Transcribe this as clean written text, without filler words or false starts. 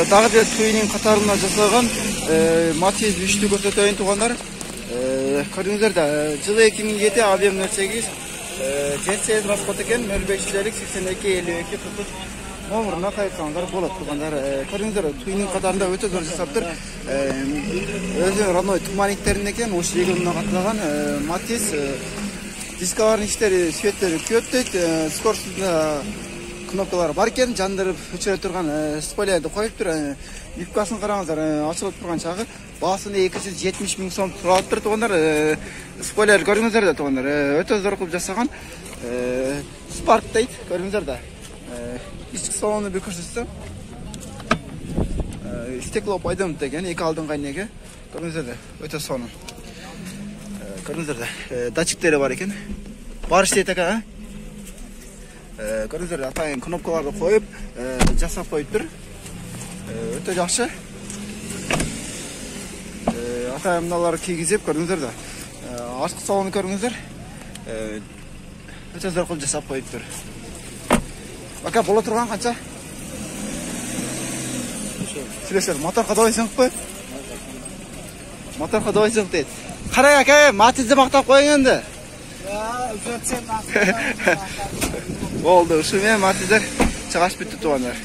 дагы бир туйнун катарында жасалган Matiz 3'tü көрсөтөйүн туугандар. Көрдүңүздөр да, жылы 2007 AB08 JC транспорт экен, 05'lik 8252 tutut номуруна кайрсаңдар болот туугандар. Көрдүңүздөр, туйнун катарында өтө зор жасаптыр. Өзү родной туманиктерин экен, ошол егилине катылаган Matiz дискалардын иштери, светтери көп дейт. Скоростунда кнопкалар бар экен, жандырып өчүрө турган спойлерди коюптур. Юбкасын караңыздар, ачылып турган чагы баасында 270 миң сом тураптыр туугандар. Спойлер көрүңүздөр да туугандар, өтө зор кылып жасаган. Spark дейт, көрүңүздөр да. Ички салонду бир көрсөтсөм. Стекло пайдам деген, эки алдыңкы айнеге. Көрүңүздөр да, өтө сонун. Көрүңүздөр да, датчиктери бар экен. Бар иштейт экен, көрүңүздөр, атайын кнопкаларды коюп, жасап коюптур. Өтө жакшы. Атайын мыналарды кийгизип, көрүңүздөр да. Арткы салонду көрүңүздөр. Өтө зор кылып жасап коюптур. Бака боло турган канча? Сүйлөшөр, мотор кадайсыңбы? Мотор кадайсың дейт. Карай ака, Matizди мактап коюң энди. Болду, ушу менен Matizdir чыгашып бүттү туугандар.